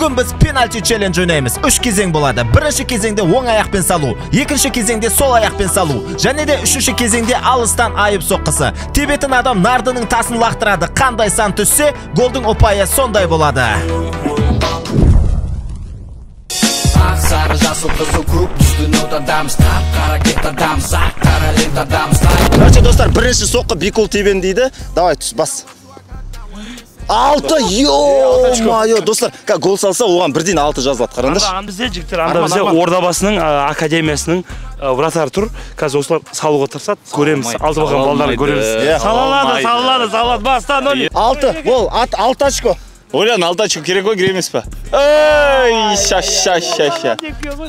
Бүгін біз пенальти челлендж ойнаймыз. 3 кезең болады. Бірінші кезеңде оң аяқпен салу, екінші кезеңде сол аяқпен салу, және де үшінші кезеңде алыстан айып соққысы. Тебетін адам нардының тасын лақтырады. Қандай сан түссе, голдың ұпайы сондай болады. Sarı жасыл қызыл көк түсті нотадамыз, қара кетадамыз, қара лентадамыз. Короче, достар, бірінші соққы Бикул тебен дейді. Давай, түс, бас. 6, ё-майо, достар, гол салса, оған бірден 6 жазылады, қараңдаршы. Анда бізде жігіттер, анда бізде Ордабасының академиясының вратары тұр. Қазір осылар салуға тырысады, көреміз, 6 балған балдарын көреміз. Салалады, баста 0. 6, бол, 6 очко. Олян, 6 очко керек қой, кіремес па? Эй, ша.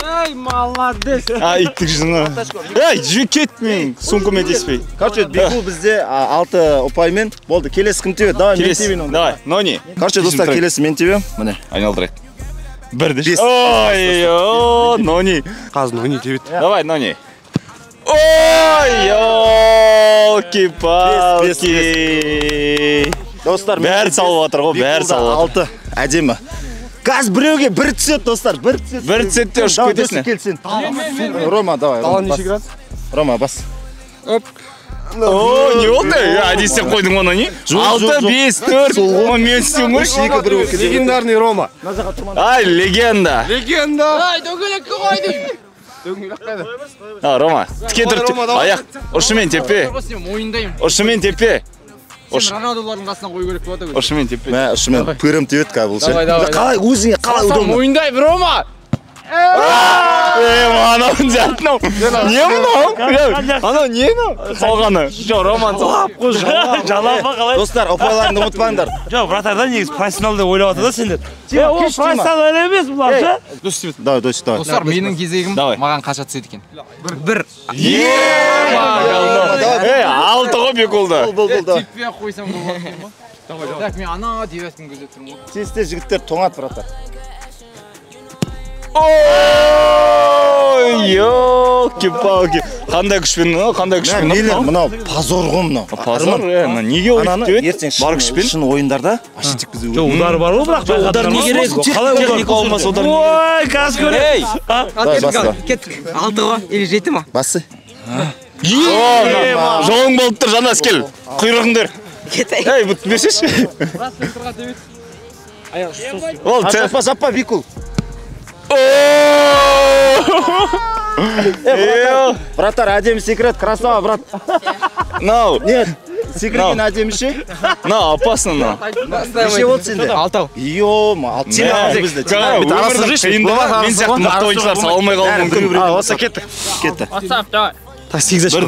Ай, молодец. Иттік жүзіні. Эй, жүк кетмең, сумкамен теспей. Короче, Бикул бізде 6 ұпаймен болды. Келесі кім тебеді? Давай, мен тебейін оны. Давай, Нони. Короче, достар, келесі мен тебем. Міне. Айналдырайық. Бірді. Ой, Нони. Қазір Нони тебеді. Давай, Нони. Ой, елки-палки. Достар, бәрі салып отыр ғой, бәрі салып отыр. 6 әдемі. Газ біреуге 1 түсет, достар, 1 түсет. 1 түсетте ұшып кетесіне. Рома, давай. Талан неше град? Рома, бас. Оп. О, не болды? Әдесте қойдың оны не? 6, 5, 4. Мен істеуің ғой. Легендарный Рома. Ай, легенда. Легенда. Ай, дөңгелекке қойдың. Рома, тіке тұр. Аяқ, ұшымен теппе. Мойындаймын. Ұшымен теппе. Роналдолардың қасына қою керек болады. Ұшымен теппе. Мә, ұшымен пөрім тебет бұл ше. Давай. Қалай, өзіңе қалай удобно. Мойындаймын, Рома. Анауын жаттынау. Не мұнау? Анау не мұнау? Салғаны. Жоқ, Роман салап қой. Жалапа қалай? Достар, ұпайларыңды ұмытпаңдар. Жоқ, братарда негіз профессионалды ойлап атады сендер. Ол профессионал емес бұлар ше? Давай, дос, давай. Достар, менің кезегім маған қанша түседі екен? 1. Ей, 6 ғой Бекулда. Бол, давай. Теппе қойсам болады ма? Так, мен ана девяткін көздеп тұрмын ғой. Тесте жігіттер тоңат, братар. Ой, елки-палки. Қандай күшпен, қандай күшпен. Мейлер, мынау позор ғой мынау. Позор, неге ойып ертең шын ойындарда ашитик бізде. Жоқ, удары бар ғой бірақ. Удар не керек? Техника olmasa удар не керек? Ой, қас көрек. Кеттік, 6 ғой, или 7 ма? Басы. Жолың болып тұр, жанас кел. Құйрығың дер. Ей, бұт берсеш? Жаппа, Бикул. Братар, әдемі секрет, красава, брат. Нау. Нет, секретін әдемі ше. Нау, опасно, нау. Неше болды сенде? 6. Ё-ма, 6 алды бізді. Өмірді қиындығы, мен сияқты мықты ойыншылар сала алмай қалуы мүмкін. Осы кетті. WhatsApp, давай. Так, 8 очко.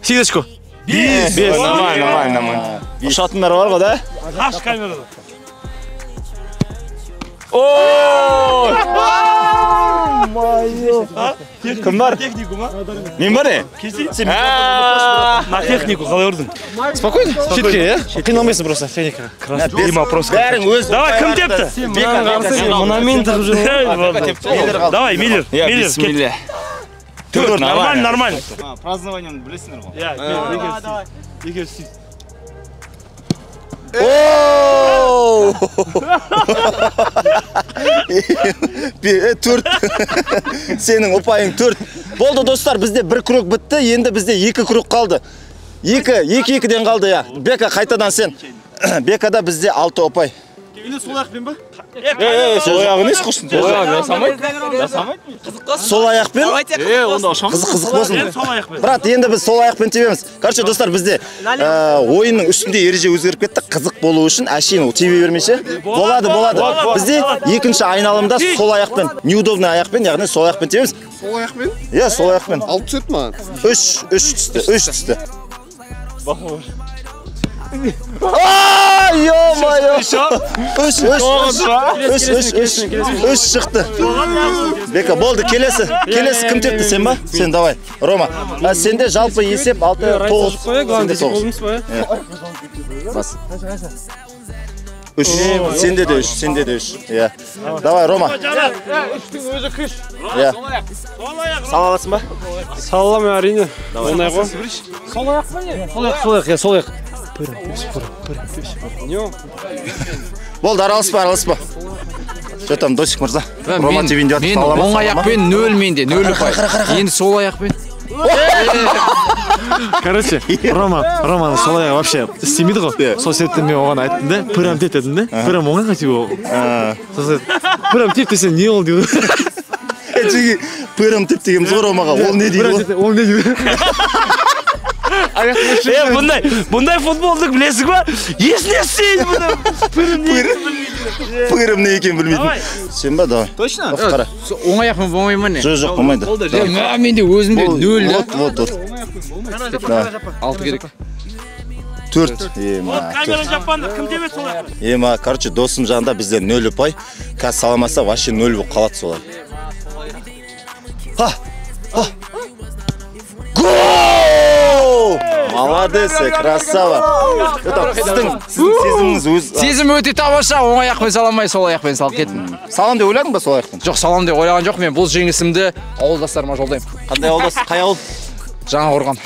8 очко. 5. Нормально. Ұшатындар бар ғой, да? Аш камерада. Ой! Кім бар? Технику ма? Мен бар не? На технику қалай ұрдың? Спокойно. Шетке, е? Қиналмайсың просто техникаға. Дима просто. Бәрің өз. Давай, кім тепті? Мұнамен тығып жүрмін. Давай, Миллер. Бисмилля. Нормально. Празднованиені білесіңдер ғой. Егер сөйт. Ооо! 4. Сенің ұпайың 4. Болды достар, бізде 1 круг бітті, енді бізде 2 круг қалды. 2-2-ден қалды, я. Бека, қайтадан сен. Бекада бізде 6 ұпай. Или сол аяқпен ба? Сол аяғы не қылсын? Сол аяғы жасамайды? Сол аяқпен? Онда ашамыз. Қызық болсын. Сол аяқпен. Брат, енді біз сол аяқпен тебеміз. Короче, достар, бізде ойынның үстінде ереже өзгеріп кетті. Қызық болу үшін әшейін ол тебе бермесе. Болады. Бізде екінші айналымда сол аяқпен, неудобный аяқпен, яғни сол аяқпен тебеміз. Сол аяқпен? Иә, сол аяқпен. 6 түсет ма? 3 түсті. Ё-майо! 3 шықты. Бека, болды, келесі кім тепті, сен ба? Сен, давай, Рома. Сенде жалпы есеп 6-9. Бас. 3. Сенде де 3. Давай, Рома. 3-тің өзі күш. Сала аласың ба? Салаламын әрине. Оңай ғой. Сол аяқ па не? Сол аяқ. Болды, араласпа. Жетам Досик мырза. Рома ТВ-ні деп Мен оң аяқпен 0 менде, 0 ұпай. Енді сол аяқпен. Короче, Романы сол аяғы вообще істемейді ғой. Сол себептен мен оған айттым да, пырам теп дедім да. Пырам оңайға тиіп ол. Пырам теп десе не ол дейді. Әйтеге пырам теп дегеніміз ғой Ромаға. Ол не дейді? Ол не дейді? Бұндай футболдық білесің ба? Есіне істейді бұны. Пырым не екен білмейтін. Сен ба, давай. Точно? Қара. Оң аяқпен болмай ма не? Жоқ, болмайды. Менде өзімде 0 да. Вот. 6 керек. 4. Камера жаппанды, кім демет солай? Короче, досым жанында бізде 0 ұпай. Қазір саламаса, вообще 0 болып қалады солай. Гол! Молодец, красава. Сіздің сезіміңіз өз... Сезім өте тамаша, оң аяқпен саламай, сол аяқпен салып кеттім. Салам деп ойладың ба сол аяқпен? Жоқ, салам деп ойлаған жоқ, мен бұл жеңісімді ауылдастарыма жолдаймын. Қандай ауылдас? Қай ауыл? Жаңақорған.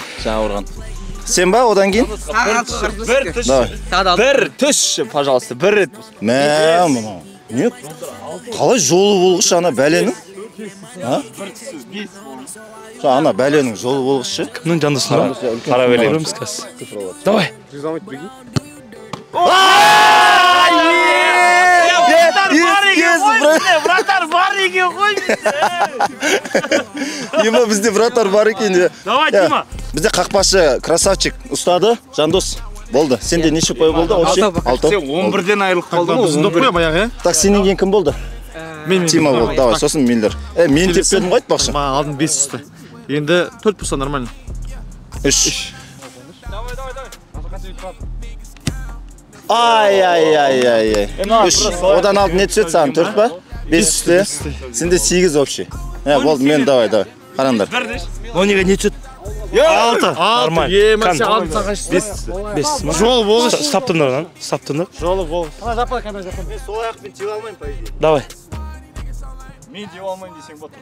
Сен ба, одан кейін? Бір түш, пожалуйста, бір рет. Мә, не? Қалай жолы болғыш ана бәленің? Ана бәленің жолы болғышы? Кімнің жандысың ба? Қара бәлем. Давай. Вратар бар екен ғой. Ема бізде вратар бар екен. Давай, Дима. Бізде қақпашы красавчик ұстады, Жандос. Болды. Сенде неше ұпай болды? 6. Сен 11-ден айырылып қалдың ғой. Біздің ұпай баяғы, иә? Так, сенен кейін кім болды? Тима болды. Давай, сосын Миллер. Мен теп бердім ғой айтпақшы. Маған алдын 5 түсті. Енді 4 болса нормально. 3. Ай. 3. Одан алдын не түседі саған? 4 па? 5 түсті. Сенде 8 общий. Болды, мен давай. Қараңдар. Онеге не түседі? 6. Нормально. Жол болғыш. Стаптыңдар. Жолы болғыш. Мен сол аяқпен теп алмайым, по идее. Давай. Мен теп алмайым десең болады.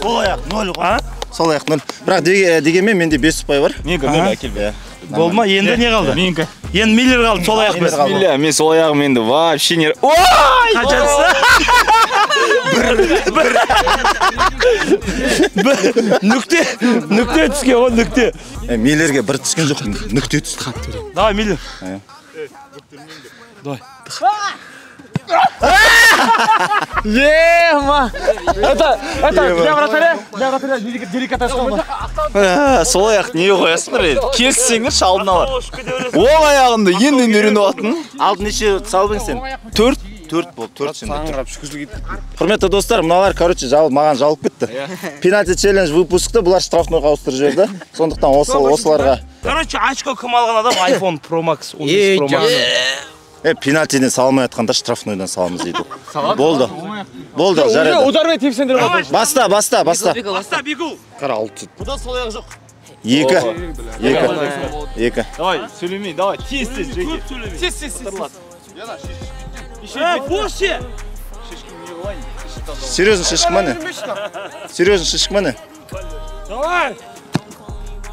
Сол аяқ 0 ғой. Сол аяқ 0. Бірақ дегенмен менде 5 ұпай бар. Менікі 0 әкелбе. Болды ма? Енді не қалды? Менікі. Енді Миллер қалды, сол аяқпен. Бисмилля, мен сол аяғым енді вообще не... Ой! Қаншасы? Нүкте түскен ғой, нүкте. Миллерге бір түскен жоқ, нүкте түсті. Давай, Миллер. Давай. Сол аяқ не қоясыңдар еді? Келсеңдер шалдың алар. Ол аяғымды енді үйреніп атын. Алды неше салбың сен? 4 болды, 4 сенде. Құрметті достар, мыналар, короче, маған жалып кетті. Пенальти челлендж выпускты, бұлар штрафнойға ауыстырып жіберді. Сондықтан осыларға. Короче, очко кім алған адам iPhone Pro Max, 11 Pro Max. Пенальтиден салмай атқанда штрафнойдан саламыз дейді. Болды, жарайды. Удармен тепсеңдер ғой. Баста. Баста, бегу. Қара 6. Бұда сол аяқ жоқ. 2. Давай, сөйлемей, давай, тез, Жеке. Тез. Боше. Серьезно шешкі мәне? Давай.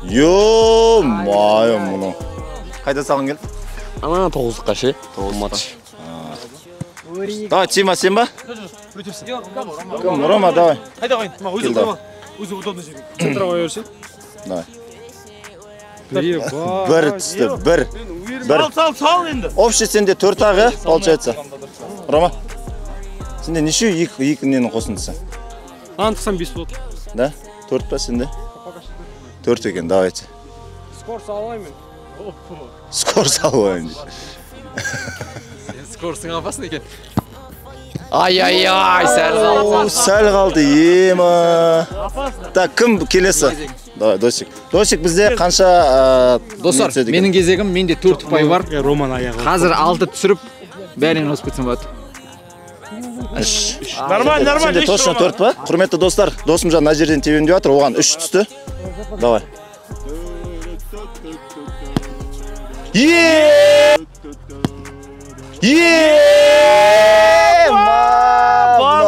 Ё-майо мұны. Қайда салғың келді? Ана 9-қа ше. 9 матч. Давай, Тима, сен ба? Кім, Рома, давай. Қайда қойын? Өзі қойма. Өзі удобный жерге. Центра қоя берсен. Давай. Бір түсті, бір. Сал енді. Общий сенде 4 ағы, получается. Рома, сенде неше екі нені қосындысы? Антықсам 5 болды. Да? 4 па сенде? 4 екен, давайте. Скор салайын мен. Скор салайын. Скор сыңа басын екен. Ай-ай-ай, сәл қалды, ема. Так, кім келесі? Давай, Досик бізде қанша... Достар, менің кезегім, менде 4 ұпай бар. Роман аяғы. Қазір 6 түсіріп, бәрінен өсіп кетсем болады. Нормально. Сенде точно 4 па? Құрметті достар, досымжан мына жерден тебем деп жатыр, оған 3 түсті. Давай.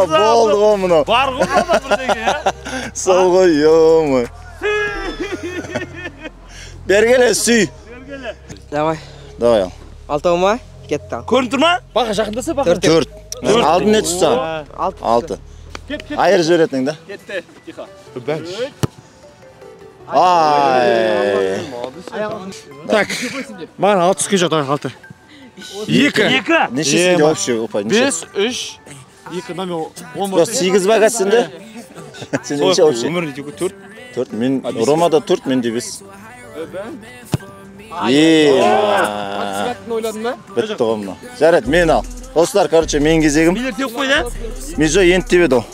Болды ғой мұны. Бар ғой да бірдеңе, ә? Сол ғой, ё-май. Бергеле, сүй. Давай. Давай ал. Алтау ма? Кетті. Көрініп тұр ма? Бақа жақындаса бақа. 4. Алдын не тұтсаң? 6. Айыр жіберетің да? Кетті. Тихо. Ай. Так. Маған 6 түскен жоқ, давай 6. 2. Нешесінде вообще ұпай? 5, 3, 2, номер 10 Жоқ, 8 ба қазір сенде? Сенде неше вообще? Өмірінде 4. 4. Мен Ромада 4, менде 5. Бітті ғымна. Жарайды, мен ал. Достар, короче, мен кезегім. Миллер теуіп қой, да? Межо енді тебеді ол.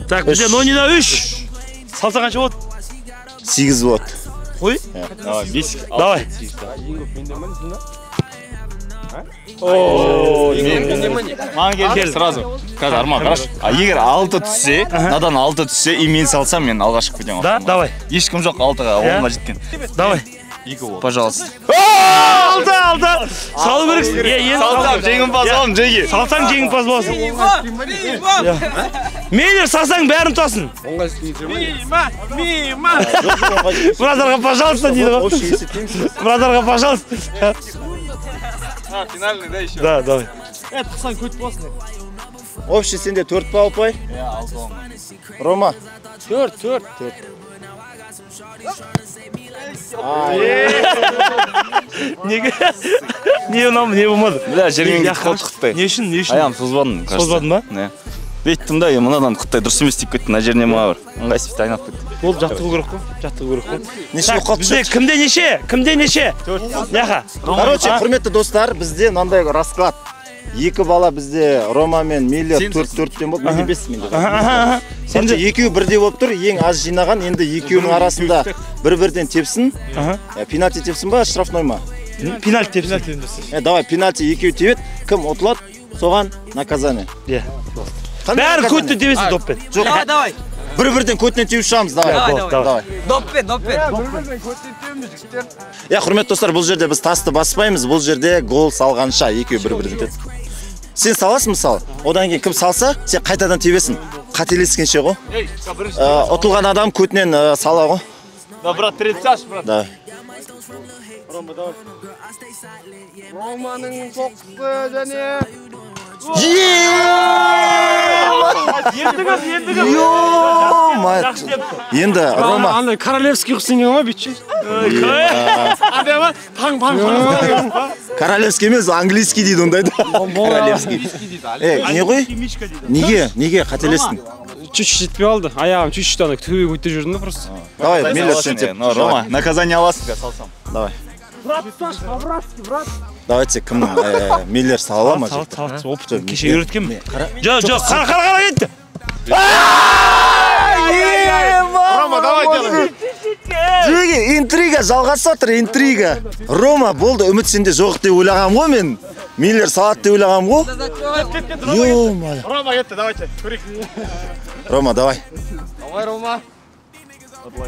Так, бізде Нонина 3. Салса қанша болады? 8 болады. Қой? Давай, 5. Давай. Маған келді сразу. Қазір Арман, қараш. Егер 6 түссе, надан 6 түссе, и мен салсам, мен алға шығып кетемін. Да, давай. Ешкім жоқ 6-ға, олма жеткен. Давай. Пожалуйста. Алды. Салу керексің. Салсам, жеңімпаз оламын, жеге. Салсаң жеңімпаз боласың. Мейлер салсаң бәрін ұтасың. Бразарға, пожалуйста, дейді ғой. Бразарға, пожалуйста. Финальный, да, еще? Да, давай. Тұқсан көт болсын. Общий сенде 4 па ұпай? Я 6 оламын. Рома? 4. Неге? Не ұнамы, не болмады? Бля, жергенге қол құттай. Не үшін? Аяғым созбадым, кажется. Созбадың ба? Не. Беттім да, мынадан құттай дұрыс емес деп кеттім, мына жеріне ма бар. Ыңғайсыз айналып кетті. Ол жаттығу керек қой. Жаттығу керек қой. Неше ұқат Бізде кімде неше? Кімде неше? Яха. Короче, құрметті достар, бізде мынандай расклад. 2 бала бізде Рома мен Миллер 4-4-тен болды, менде 5 менде. Короче, екеуі бірдей болып тұр, ең аз жинаған, енді екеуінің арасында бір-бірден тепсін. Пенальти тепсін ба, штрафной ма? Пенальти тепсін. Давай, пенальти екеуі тепет, кім ұтылады, соған наказание. Бәрі көтті тепесін доппен. Давай. Бір-бірден көтінен тепіп шығамыз, давай. Доппен. Құрметті достар, бұл жерде біз тасты баспаймыз, бұл жерде гол салғанша екеуі бір-бірден тепті. Сен саласың мысалы, одан кейін кім салса, сен қайтадан тебесің. Қателескенше ғой. Ұтылған адам көтінен сала ғой. Да, брат, 30, брат. Давай. Романың соққысы және... Енді Рома Андай королевский құсынген ма бүйтші? Королевский емес, английский дейді ондайды. Королевский. Не ғой? Неге қателестің? Чуть-чуть жетпей алды. Аяғым чуть-чуть ана төбе көте жүрдім да просто. Давай, Миллер сен теп. Рома, наказание аласың ба, салсам. Давай. Давайте кімнің Миллер сала ма? Опыт кеше үйреткен. Жоқ, қара кетті. Рома, давай делай. Жеге, интрига жалғасып жатыр, интрига. Рома, болды, үміт сенде жоқ деп ойлағам ғой мен. Миллер салат деп ойлағам ғой. Ё-моё. Рома кетті, давайте. Көрейік. Рома, давай. Давай, Рома. Что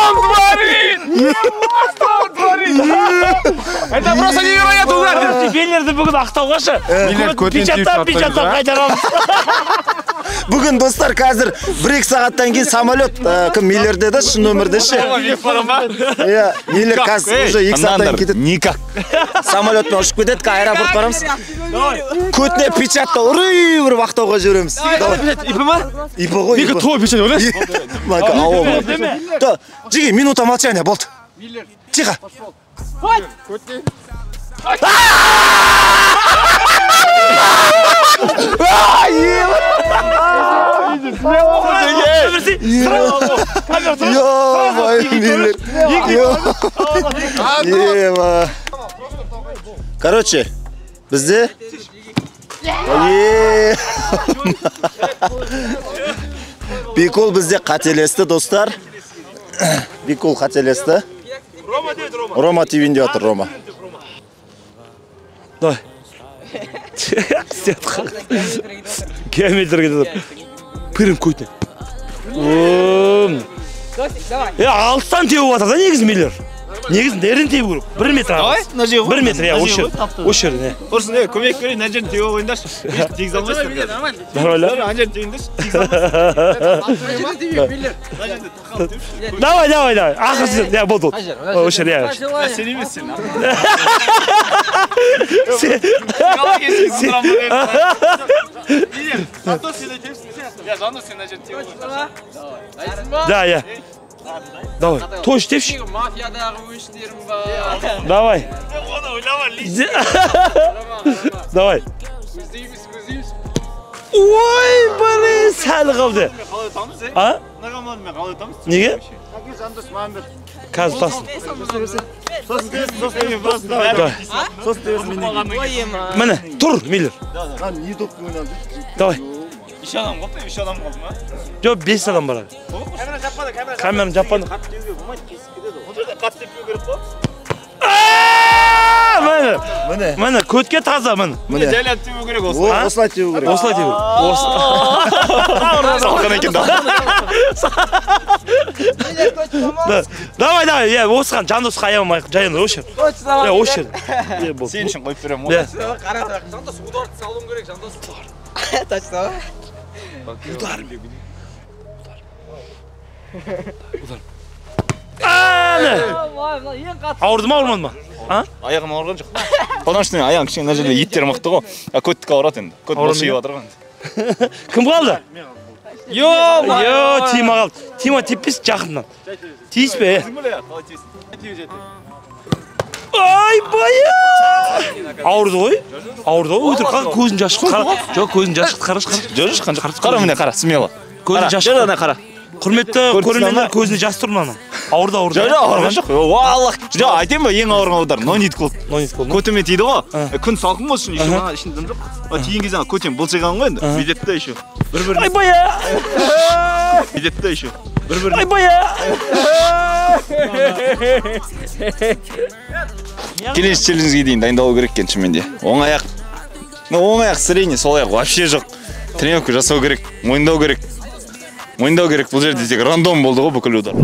он творит? Это просто невероятно удар. Миллерді бүгін ақтауғашы. Печаттап қайтарамыз. Бүгін достар қазір 1-2 сағаттан кейін самолет кім Миллерде да шын өмірде ше. Миллер қазір уже 2 сағаттан кетеді. Никак. Самолетпен ұшып кетеді, аэропорт барамыз. Көтіне печатта ұрып ақтауға жүреміз. Ипі ма? Ипі ғой. Неге тоғы печат ойлайсың? Жеге, минута молчания болды. Тихо. Короче, бізде Бикол бізде қателесті, достар. Бикол қателесті. Рома тивінде отыр, Рома. Давай. Километрге дедім. Пірім көйтін. Давай. Алтан теуіп атыр да негіз Миллер. негізін дәрін тебу керек. 1 метр Давай, ағыз. мына жерге 1 метр, иә, осы жерден. Құрсын, көмек берейін, мына жерін теуіп ойындаршы. Тегіз алмайсыздар. Давай, ана жерін теуіңдерші. Давай. Ақырсыз, иә, болды. Осы жер, иә. Сен емес сен. Қалай келсің, Жандос сен айтемісің. Я Жандос сен мына жерін теуіп ойындаршы. Да, иә. Давай, тош тепші. Мафиядағы өштерім бар. Давай. Оны ойлама, лист. Давай. Көздейміз. Ой, блин, сәл қалды. Қалай өтамыз, А? Нағаман мен қалай өтамыз? Неге? Жандос маған бер. Қазір тасын. Міне, тұр, Миллер. Давай. 3 адам қалды, 3 адам қалды ма? Жоқ, 5 адам бар. Камераны жаппады. Міне, көтке таза, міне. Жайлап теуіп керек осы. Осылай теуіп керек. Осылай теуіп. Салқан екен да. Давай, иә, осыған Жандосқа аямайық, жайын осы жер. Иә, осы жер. Сен үшін қойып беремін. Жандос ударды салуым керек, Жандос. Точно. Ауырды ма, ауырмады ма? Аяғым ауырған жоқ. Потому что аяғым кішкене мына жерде еттер мықты ғой. Көттікі ауырады енді. Көт бұл шиіп жатыр ғой. Кім қалды? Йо, Тима қалды. Тима теппес жақыннан. Тиіспе. Ай, бая! Ауырды ғой? Өтір қара, көзін жашық. Жоқ, көзін жашық, қараш. Қара міне, қара, смело. Көзін жашық. Қара. Құрметті көрермендер, көзіне жас тұр мынаны. Ауырды. Жоқ, ауырған жоқ. Аллах. Жоқ, айтайын ба, ең ауырған аудар. Нонит болды. Көтіме тиді ғой. Күн салқын болсын, ішін дым жоқ. Тиген кезде көтем бұлшыған ғой енді. Бүйтеді да еще. Ай, бая! Бүйтеді да еще. Ай, бая! Келесі челленджге дейін дайындалу керек екен шынымен де. Оң аяқ средний, сол аяқ вообще жоқ. Тренировка жасау керек, мойындау керек. Бұл жерде тек рандом болды ғой бүкіл удар.